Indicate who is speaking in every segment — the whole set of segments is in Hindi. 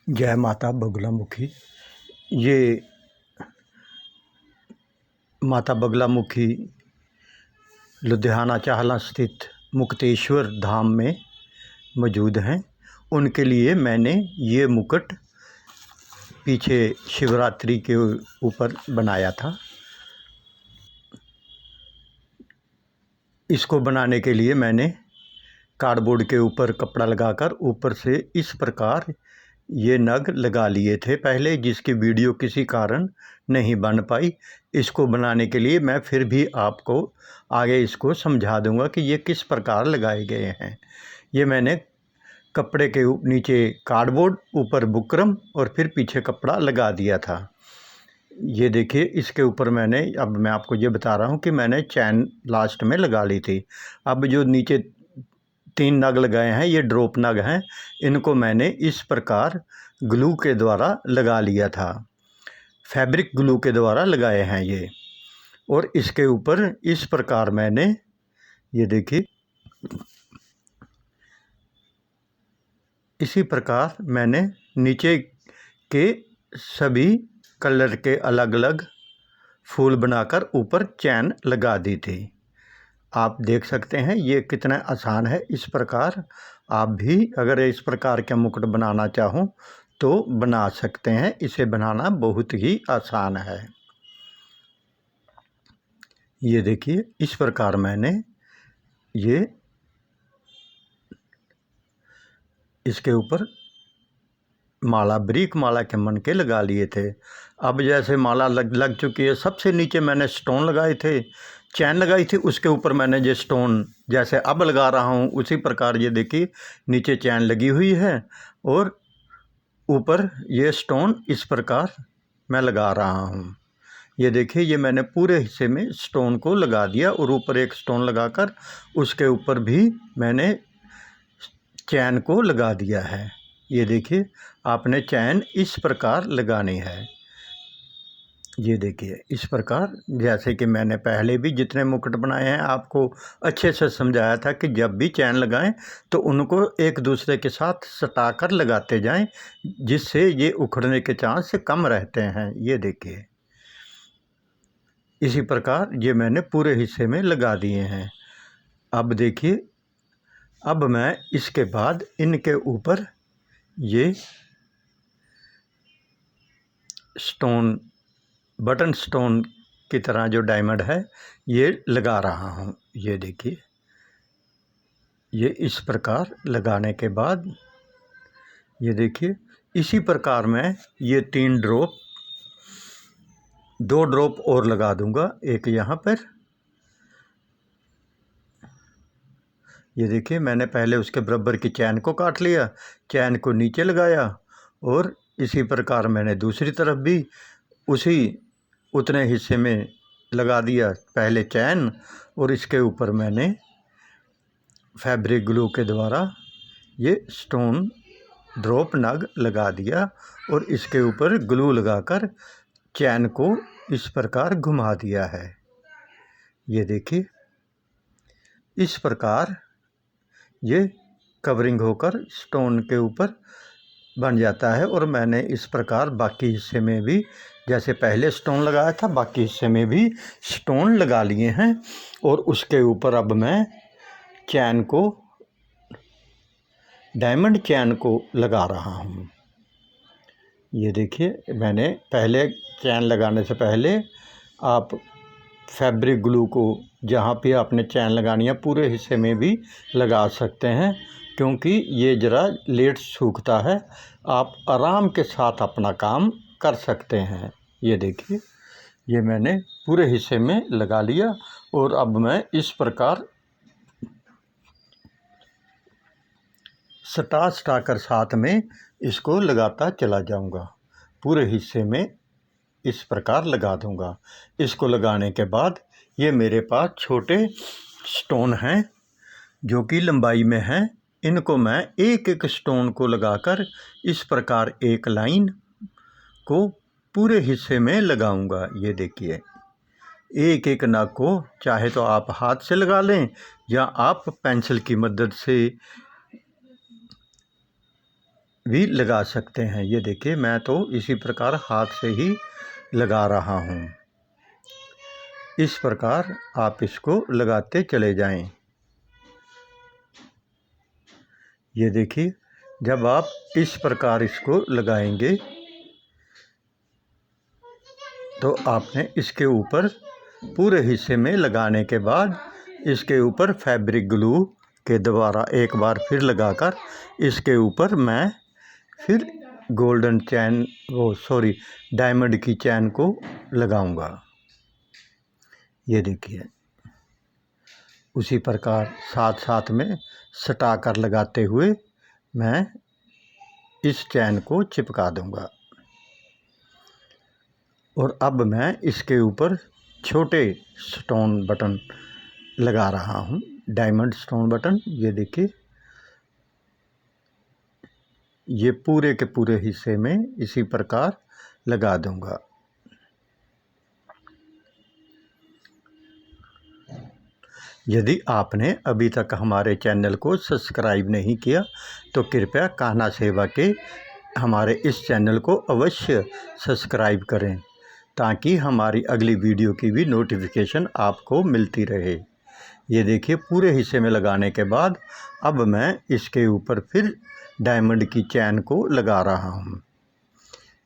Speaker 1: जय माता बगुलामुखी। ये माता बगुलामुखी लुधियाना चाहला स्थित मुक्तेश्वर धाम में मौजूद हैं। उनके लिए मैंने ये मुकुट पीछे शिवरात्रि के ऊपर बनाया था। इसको बनाने के लिए मैंने कार्डबोर्ड के ऊपर कपड़ा लगाकर ऊपर से इस प्रकार ये नग लगा लिए थे पहले, जिसकी वीडियो किसी कारण नहीं बन पाई। इसको बनाने के लिए मैं फिर भी आपको आगे इसको समझा दूंगा कि ये किस प्रकार लगाए गए हैं। ये मैंने कपड़े के नीचे कार्डबोर्ड, ऊपर बुकरम और फिर पीछे कपड़ा लगा दिया था। ये देखिए, इसके ऊपर मैंने, अब मैं आपको ये बता रहा हूँ कि मैंने चैन लास्ट में लगा ली थी। अब जो नीचे 3 नग लगाए हैं, ये ड्रॉप नग हैं। इनको मैंने इस प्रकार ग्लू के द्वारा लगा लिया था, फैब्रिक ग्लू के द्वारा लगाए हैं ये। और इसके ऊपर इस प्रकार मैंने, ये देखिए, इसी प्रकार मैंने नीचे के सभी कलर के अलग अलग फूल बनाकर ऊपर चैन लगा दी थी। आप देख सकते हैं ये कितना आसान है। इस प्रकार आप भी अगर इस प्रकार का मुकुट बनाना चाहो तो बना सकते हैं। इसे बनाना बहुत ही आसान है। ये देखिए, इस प्रकार मैंने ये इसके ऊपर माला, ब्रीक माला के मन के लगा लिए थे। अब जैसे माला लग चुकी है, सबसे नीचे मैंने स्टोन लगाए थे, चैन लगाई थी, उसके ऊपर मैंने ये स्टोन जैसे अब लगा रहा हूँ उसी प्रकार ये देखिए नीचे चैन लगी हुई है और ऊपर ये स्टोन इस प्रकार मैं लगा रहा हूँ। ये देखिए, ये मैंने पूरे हिस्से में स्टोन को लगा दिया और ऊपर एक स्टोन लगाकर उसके ऊपर भी मैंने चैन को लगा दिया है। ये देखिए, आपने चैन इस प्रकार लगानी है। ये देखिए, इस प्रकार जैसे कि मैंने पहले भी जितने मुकुट बनाए हैं आपको अच्छे से समझाया था कि जब भी चैन लगाएं तो उनको एक दूसरे के साथ सटाकर लगाते जाएं, जिससे ये उखड़ने के चांस कम रहते हैं। ये देखिए, इसी प्रकार ये मैंने पूरे हिस्से में लगा दिए हैं। अब देखिए, अब मैं इसके बाद इनके ऊपर ये स्टोन, बटन स्टोन की तरह जो डायमंड है ये लगा रहा हूँ। ये देखिए, ये इस प्रकार लगाने के बाद ये देखिए, इसी प्रकार मैं ये 3 ड्रॉप, 2 ड्रॉप और लगा दूंगा, एक यहाँ पर। ये देखिए, मैंने पहले उसके बराबर की चैन को काट लिया, चैन को नीचे लगाया और इसी प्रकार मैंने दूसरी तरफ भी उतने हिस्से में लगा दिया, पहले चैन और इसके ऊपर मैंने फैब्रिक ग्लू के द्वारा ये स्टोन ड्रॉप नग लगा दिया और इसके ऊपर ग्लू लगाकर चैन को इस प्रकार घुमा दिया है। ये देखिए, इस प्रकार ये कवरिंग होकर स्टोन के ऊपर बन जाता है। और मैंने इस प्रकार बाकी हिस्से में भी जैसे पहले स्टोन लगाया था, बाकी हिस्से में भी स्टोन लगा लिए हैं और उसके ऊपर अब मैं चैन को, डायमंड चैन को लगा रहा हूँ। ये देखिए, मैंने पहले चैन लगाने से पहले आप फैब्रिक ग्लू को जहाँ पे आपने चैन लगानी है पूरे हिस्से में भी लगा सकते हैं, क्योंकि ये ज़रा लेट सूखता है। आप आराम के साथ अपना काम कर सकते हैं। ये देखिए, ये मैंने पूरे हिस्से में लगा लिया और अब मैं इस प्रकार सटा कर साथ में इसको लगाता चला जाऊंगा। पूरे हिस्से में इस प्रकार लगा दूंगा। इसको लगाने के बाद ये मेरे पास छोटे स्टोन हैं जो कि लंबाई में हैं। इनको मैं एक एक स्टोन को लगाकर इस प्रकार एक लाइन को पूरे हिस्से में लगाऊंगा। ये देखिए, एक एक नग को चाहे तो आप हाथ से लगा लें या आप पेंसिल की मदद से भी लगा सकते हैं। ये देखिए, मैं तो इसी प्रकार हाथ से ही लगा रहा हूँ। इस प्रकार आप इसको लगाते चले जाएं। ये देखिए, जब आप इस प्रकार इसको लगाएंगे तो आपने इसके ऊपर पूरे हिस्से में लगाने के बाद इसके ऊपर फैब्रिक ग्लू के द्वारा एक बार फिर लगाकर इसके ऊपर मैं फिर गोल्डन चैन डायमंड की चैन को लगाऊंगा। ये देखिए, उसी प्रकार साथ साथ में सटा कर लगाते हुए मैं इस चैन को चिपका दूंगा। और अब मैं इसके ऊपर छोटे स्टोन बटन लगा रहा हूँ, डायमंड स्टोन बटन। ये देखिए, ये पूरे के पूरे हिस्से में इसी प्रकार लगा दूंगा। यदि आपने अभी तक हमारे चैनल को सब्सक्राइब नहीं किया तो कृपया कान्हा सेवा के हमारे इस चैनल को अवश्य सब्सक्राइब करें ताकि हमारी अगली वीडियो की भी नोटिफिकेशन आपको मिलती रहे। ये देखिए, पूरे हिस्से में लगाने के बाद अब मैं इसके ऊपर फिर डायमंड की चैन को लगा रहा हूँ।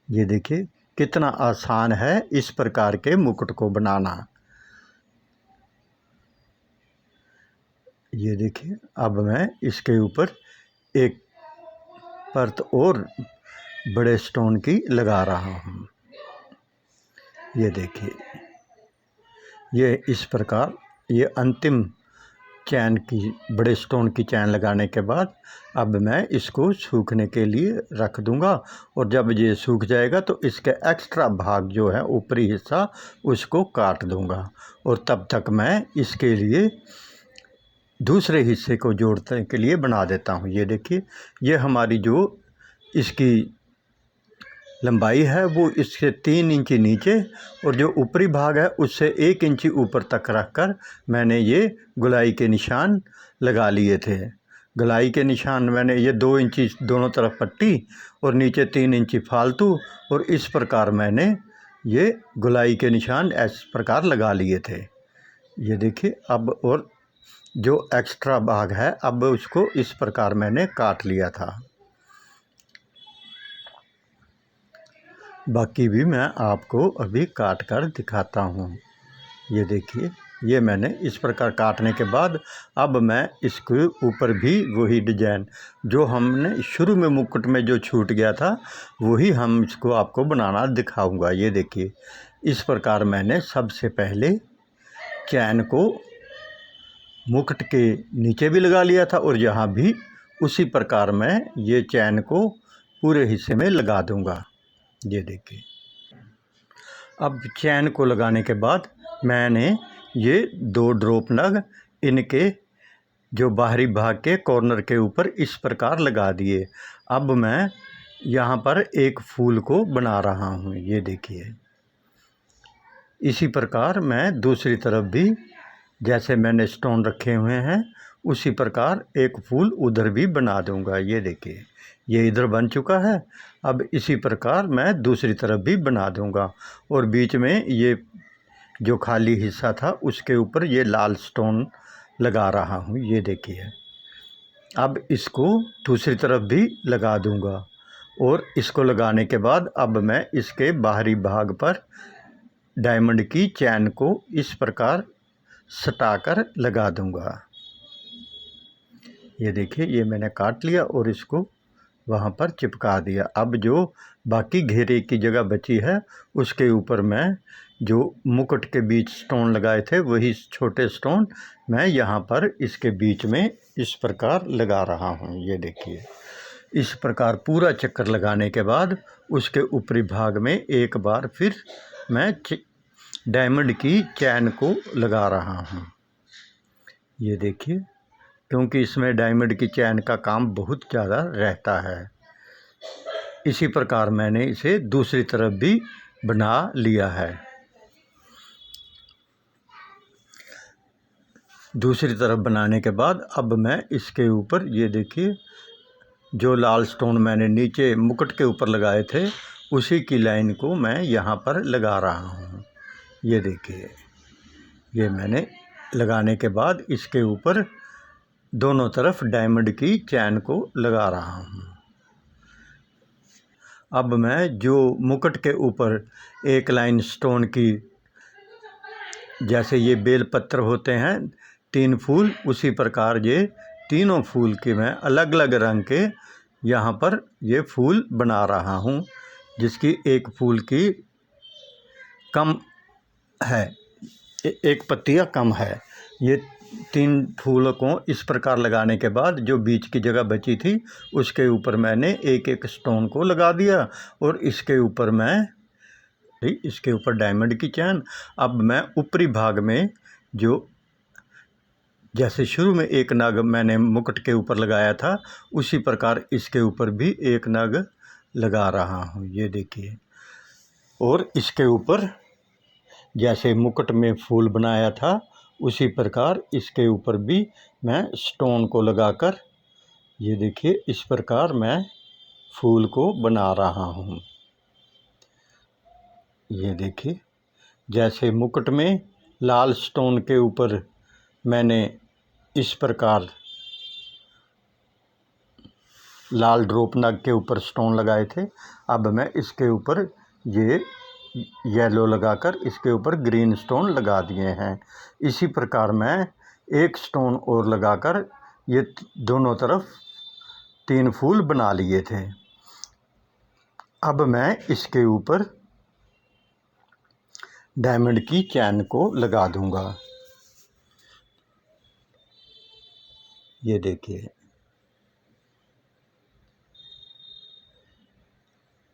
Speaker 1: ये देखिए, कितना आसान है इस प्रकार के मुकुट को बनाना। ये देखिए, अब मैं इसके ऊपर एक परत और बड़े स्टोन की लगा रहा हूँ। ये देखिए, ये इस प्रकार ये अंतिम चैन की बड़े स्टोन की चैन लगाने के बाद अब मैं इसको सूखने के लिए रख दूंगा। और जब ये सूख जाएगा तो इसके एक्स्ट्रा भाग जो है ऊपरी हिस्सा उसको काट दूंगा। और तब तक मैं इसके लिए दूसरे हिस्से को जोड़ने के लिए बना देता हूँ। ये देखिए, ये हमारी जो इसकी लंबाई है वो इससे 3 इंच नीचे और जो ऊपरी भाग है उससे 1 इंच ऊपर तक रखकर मैंने ये गुलाई के निशान लगा लिए थे। गुलाई के निशान मैंने ये 2 इंच दोनों तरफ पट्टी और नीचे 3 इंच फालतू, और इस प्रकार मैंने ये गुलाई के निशान इस प्रकार लगा लिए थे। ये देखिए, अब और जो एक्स्ट्रा भाग है अब उसको इस प्रकार मैंने काट लिया था। बाकी भी मैं आपको अभी काट कर दिखाता हूँ। ये देखिए, ये मैंने इस प्रकार काटने के बाद अब मैं इसके ऊपर भी वही डिजाइन जो हमने शुरू में मुकुट में जो छूट गया था वही हम इसको आपको बनाना दिखाऊंगा। ये देखिए, इस प्रकार मैंने सबसे पहले चैन को मुकुट के नीचे भी लगा लिया था और यहाँ भी उसी प्रकार मैं ये चैन को पूरे हिस्से में लगा दूंगा। ये देखिए, अब चैन को लगाने के बाद मैंने ये 2 ड्रॉप नग इनके जो बाहरी भाग के कॉर्नर के ऊपर इस प्रकार लगा दिए। अब मैं यहाँ पर एक फूल को बना रहा हूँ। ये देखिए, इसी प्रकार मैं दूसरी तरफ भी जैसे मैंने स्टोन रखे हुए हैं उसी प्रकार एक फूल उधर भी बना दूंगा। ये देखिए, ये इधर बन चुका है। अब इसी प्रकार मैं दूसरी तरफ भी बना दूंगा और बीच में ये जो खाली हिस्सा था उसके ऊपर ये लाल स्टोन लगा रहा हूँ। ये देखिए, अब इसको दूसरी तरफ भी लगा दूंगा और इसको लगाने के बाद अब मैं इसके बाहरी भाग पर डायमंड की चैन को इस प्रकार सटाकर लगा दूंगा। ये देखिए, ये मैंने काट लिया और इसको वहाँ पर चिपका दिया। अब जो बाकी घेरे की जगह बची है उसके ऊपर मैं जो मुकुट के बीच स्टोन लगाए थे वही छोटे स्टोन मैं यहाँ पर इसके बीच में इस प्रकार लगा रहा हूँ। ये देखिए, इस प्रकार पूरा चक्कर लगाने के बाद उसके ऊपरी भाग में एक बार फिर मैं डायमंड की चैन को लगा रहा हूँ। ये देखिए, क्योंकि इसमें डायमंड की चैन का काम बहुत ज़्यादा रहता है। इसी प्रकार मैंने इसे दूसरी तरफ भी बना लिया है। दूसरी तरफ बनाने के बाद अब मैं इसके ऊपर ये देखिए जो लाल स्टोन मैंने नीचे मुकुट के ऊपर लगाए थे उसी की लाइन को मैं यहाँ पर लगा रहा हूँ। ये देखिए, ये मैंने लगाने के बाद इसके ऊपर दोनों तरफ डायमंड की चैन को लगा रहा हूँ। अब मैं जो मुकुट के ऊपर एक लाइन स्टोन की, जैसे ये बेल पत्र होते हैं 3 फूल, उसी प्रकार ये तीनों फूल के मैं अलग अलग रंग के यहाँ पर ये फूल बना रहा हूँ, जिसकी एक फूल की कम है, एक पत्तियाँ कम है। ये 3 फूलों को इस प्रकार लगाने के बाद जो बीच की जगह बची थी उसके ऊपर मैंने एक एक स्टोन को लगा दिया और इसके ऊपर डायमंड की चैन। अब मैं ऊपरी भाग में जो जैसे शुरू में एक नग मैंने मुकुट के ऊपर लगाया था उसी प्रकार इसके ऊपर भी एक नग लगा रहा हूँ। ये देखिए, और इसके ऊपर जैसे मुकुट में फूल बनाया था उसी प्रकार इसके ऊपर भी मैं स्टोन को लगाकर, ये देखिए, इस प्रकार मैं फूल को बना रहा हूँ। ये देखिए, जैसे मुकुट में लाल स्टोन के ऊपर मैंने इस प्रकार लाल ड्रॉप नग के ऊपर स्टोन लगाए थे, अब मैं इसके ऊपर ये येलो लगाकर इसके ऊपर ग्रीन स्टोन लगा दिए हैं। इसी प्रकार मैं एक स्टोन और लगाकर ये दोनों तरफ 3 फूल बना लिए थे। अब मैं इसके ऊपर डायमंड की चैन को लगा दूंगा। ये देखिए,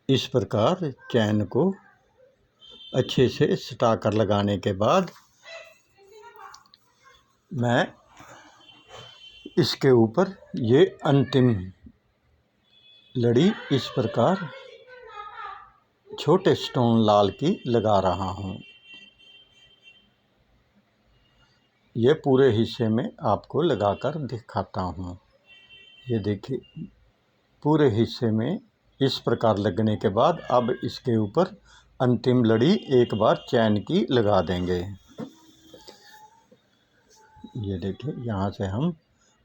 Speaker 1: इस प्रकार चैन को अच्छे से सटा कर लगाने के बाद मैं इसके ऊपर ये अंतिम लड़ी इस प्रकार छोटे स्टोन लाल की लगा रहा हूँ। ये पूरे हिस्से में आपको लगाकर दिखाता हूँ। ये देखिए, पूरे हिस्से में इस प्रकार लगने के बाद अब इसके ऊपर अंतिम लड़ी एक बार चैन की लगा देंगे। ये देखिए, यहाँ से हम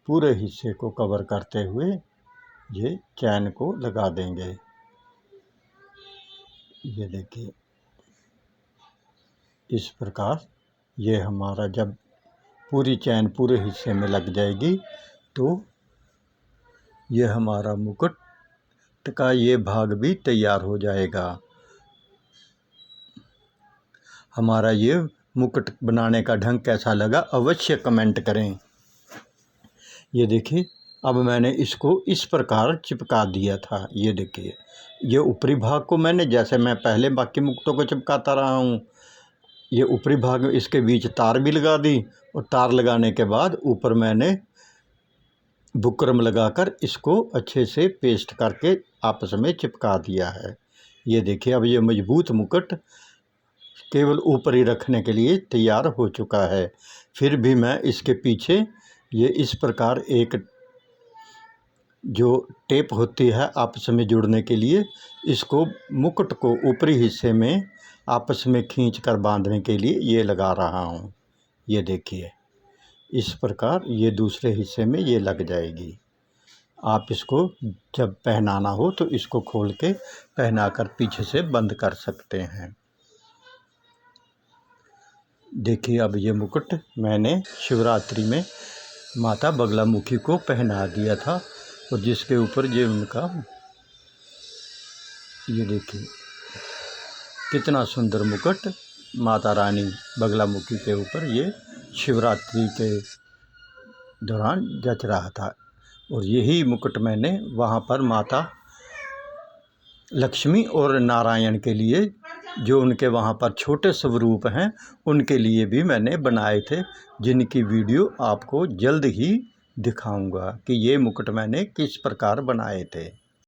Speaker 1: पूरे हिस्से को कवर करते हुए ये चैन को लगा देंगे। ये देखिए, इस प्रकार ये हमारा जब पूरी चैन पूरे हिस्से में लग जाएगी तो ये हमारा मुकुट का ये भाग भी तैयार हो जाएगा। हमारा ये मुकुट बनाने का ढंग कैसा लगा अवश्य कमेंट करें। ये देखिए, अब मैंने इसको इस प्रकार चिपका दिया था। ये देखिए, ये ऊपरी भाग को मैंने, जैसे मैं पहले बाकी मुकुटों को चिपकाता रहा हूँ, ये ऊपरी भाग में इसके बीच तार भी लगा दी और तार लगाने के बाद ऊपर मैंने बुकरम लगाकर इसको अच्छे से पेस्ट करके आपस में चिपका दिया है। ये देखिए, अब ये मजबूत मुकुट केवल ऊपर ही रखने के लिए तैयार हो चुका है। फिर भी मैं इसके पीछे ये इस प्रकार एक जो टेप होती है आपस में जुड़ने के लिए, इसको मुकुट को ऊपरी हिस्से में आपस में खींचकर बांधने के लिए ये लगा रहा हूँ। ये देखिए, इस प्रकार ये दूसरे हिस्से में ये लग जाएगी। आप इसको जब पहनाना हो तो इसको खोल के पहनाकर पीछे से बंद कर सकते हैं। देखिए, अब ये मुकुट मैंने शिवरात्रि में माता बगलामुखी को पहना दिया था और जिसके ऊपर ये उनका, ये देखिए कितना सुंदर मुकुट माता रानी बगलामुखी के ऊपर ये शिवरात्रि के दौरान जच रहा था। और यही मुकुट मैंने वहाँ पर माता लक्ष्मी और नारायण के लिए, जो उनके वहाँ पर छोटे स्वरूप हैं, उनके लिए भी मैंने बनाए थे, जिनकी वीडियो आपको जल्द ही दिखाऊंगा कि ये मुकुट मैंने किस प्रकार बनाए थे।